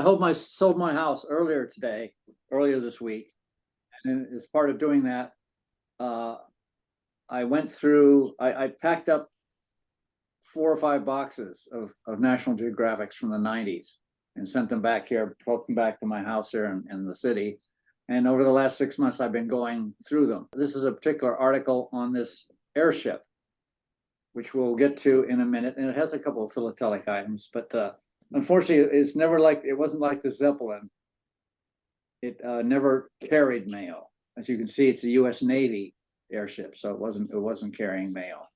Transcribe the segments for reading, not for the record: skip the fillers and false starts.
I sold my house earlier this week. And as part of doing that, I went through, I packed up 4 or 5 boxes of National Geographics from the 90s and sent them back here, brought them back to my house here in the city. And over the last 6 months, I've been going through them. This is a particular article on this airship, which we'll get to in a minute. And it has a couple of philatelic items, but unfortunately, it wasn't like the Zeppelin. It never carried mail. As you can see, it's a U.S. Navy airship, so it wasn't carrying mail.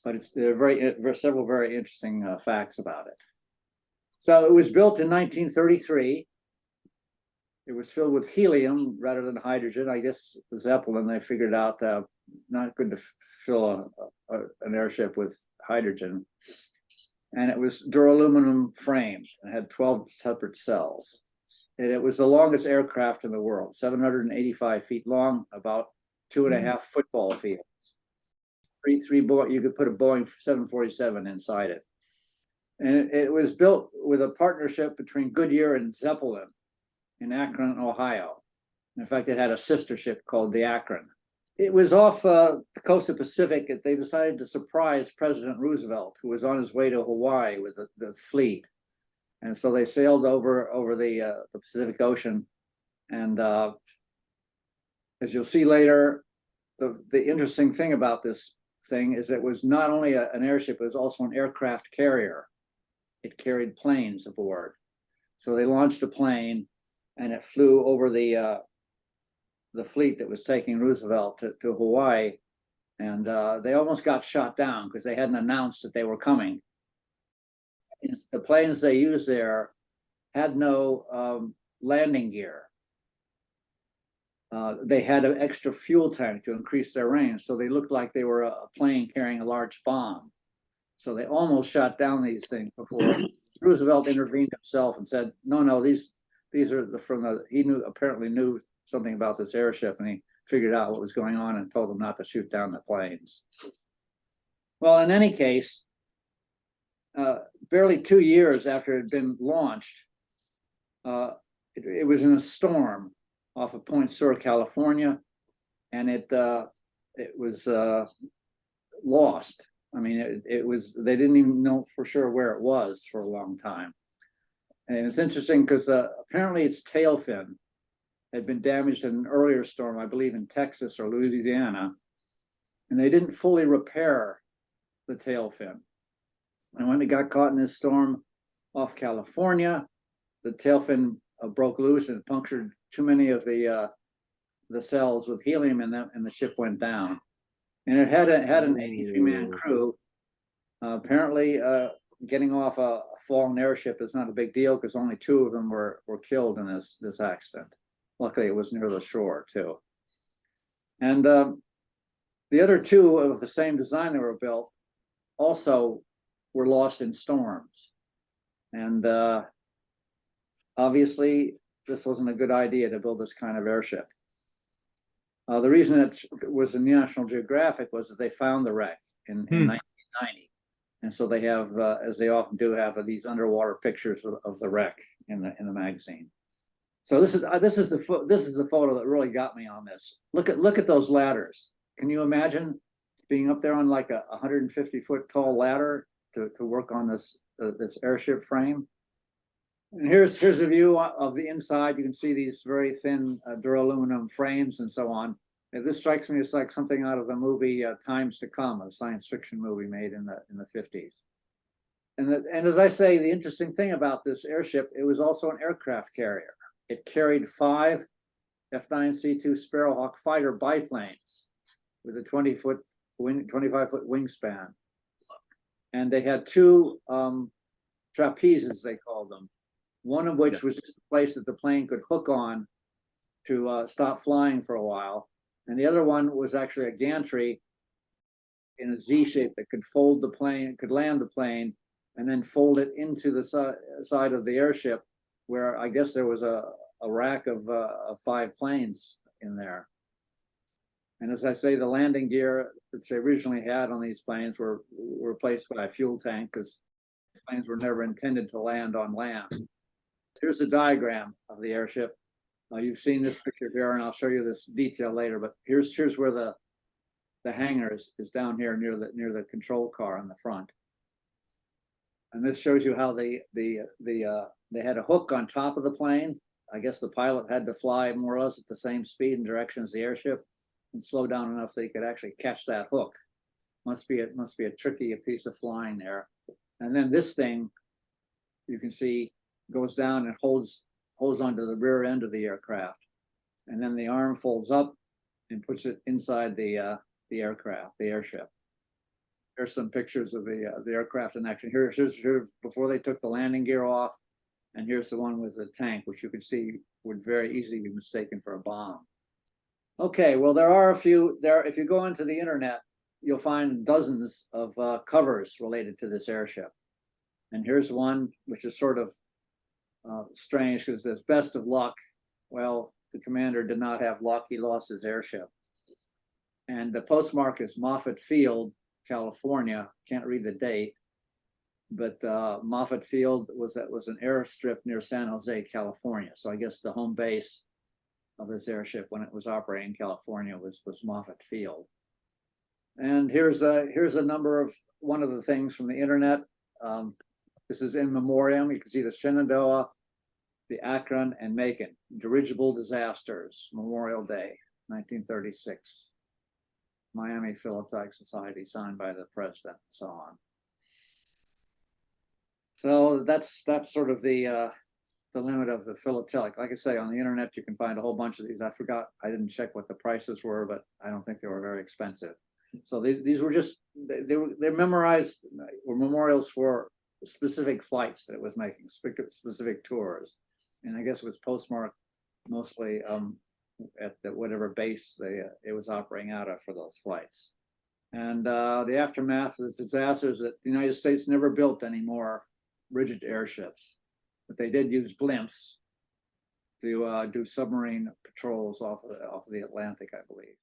But there are several very interesting facts about it. So it was built in 1933. It was filled with helium rather than hydrogen. I guess the Zeppelin, they figured out not good to fill an airship with hydrogen. And it was duraluminum framed and had 12 separate cells. And it was the longest aircraft in the world, 785 feet long, about 2.5 football fields. You could put a Boeing 747 inside it. And it was built with a partnership between Goodyear and Zeppelin in Akron, Ohio. In fact, it had a sister ship called the Akron. It was off the coast of the Pacific. They decided to surprise President Roosevelt, who was on his way to Hawaii with the fleet. And so they sailed over the Pacific Ocean. And as you'll see later, the interesting thing about this thing is it was not only an airship, it was also an aircraft carrier. It carried planes aboard. So they launched a plane and it flew over the fleet that was taking Roosevelt to Hawaii. And they almost got shot down because they hadn't announced that they were coming. The planes they used there had no landing gear. They had an extra fuel tank to increase their range, so they looked like they were a plane carrying a large bomb. So they almost shot down these things before Roosevelt intervened himself and said, "No, these are he apparently knew something about this airship, and he figured out what was going on and told them not to shoot down the planes." Well, in any case, barely 2 years after it had been launched, it was in a storm off of Point Sur, California, and it was lost. I mean, they didn't even know for sure where it was for a long time. And it's interesting because apparently its tail fin had been damaged in an earlier storm, I believe in Texas or Louisiana, and they didn't fully repair the tail fin. And when it got caught in this storm off California, the tail fin broke loose and punctured too many of the cells with helium in them, and the ship went down. And it had an 83-man crew. Apparently, getting off a fallen airship is not a big deal because only 2 of them were killed in this accident. Luckily, it was near the shore too. And the other 2 of the same design that were built also were lost in storms. And obviously, this wasn't a good idea to build this kind of airship. The reason it was in National Geographic was that they found the wreck in 1990. And so they have, as they often do, have these underwater pictures of the wreck in the magazine. So this is the photo that really got me on this. Look at those ladders. Can you imagine being up there on like a 150-foot tall ladder to work on this airship frame? And here's a view of the inside. You can see these very thin duraluminum frames and so on. And this strikes me as like something out of the movie Times to Come, a science fiction movie made in the 50s. And as I say, the interesting thing about this airship, it was also an aircraft carrier. It carried 5 F-9C2 Sparrowhawk fighter biplanes with a 25-foot wingspan. And they had 2 trapezes, they called them. One of which was just a place that the plane could hook on to stop flying for a while. And the other one was actually a gantry in a Z shape that could fold the plane, could land the plane, and then fold it into the side of the airship, where I guess there was a rack of 5 planes in there. And as I say, the landing gear that they originally had on these planes were replaced by a fuel tank because planes were never intended to land on land. Here's a diagram of the airship. You've seen this picture here, and I'll show you this detail later. But here's where the hangar is down here near the control car in the front. And this shows you how they had a hook on top of the plane. I guess the pilot had to fly more or less at the same speed and direction as the airship, and slow down enough they could actually catch that hook. Must be a tricky piece of flying there. And then this thing, you can see, goes down and holds onto the rear end of the aircraft, and then the arm folds up and puts it inside the aircraft, the airship. There's some pictures of the aircraft in action. Here's before they took the landing gear off, and here's the one with the tank, which you could see would very easily be mistaken for a bomb. Okay, well, there are a few there. If you go into the internet, you'll find dozens of covers related to this airship. And here's one which is sort of strange, because it says best of luck. Well, the commander did not have luck. He lost his airship. And the postmark is Moffett Field, California. Can't read the date, but Moffett Field was an airstrip near San Jose, California. So I guess the home base of this airship when it was operating in California was Moffett Field. And here's a number of one of the things from the internet. This is in memoriam. You can see the Shenandoah, the Akron, and Macon dirigible disasters, Memorial Day, 1936. Miami Philatelic Society, signed by the president, and so on. So that's sort of the limit of the Philatelic. Like I say, on the internet you can find a whole bunch of these. I forgot, I didn't check what the prices were, but I don't think they were very expensive. So these were just they're memorized, were memorials for specific flights that it was making, specific tours, and I guess it was postmarked mostly at whatever base it was operating out of for those flights. And the aftermath of this disaster is that the United States never built any more rigid airships, but they did use blimps to do submarine patrols off of the Atlantic, I believe.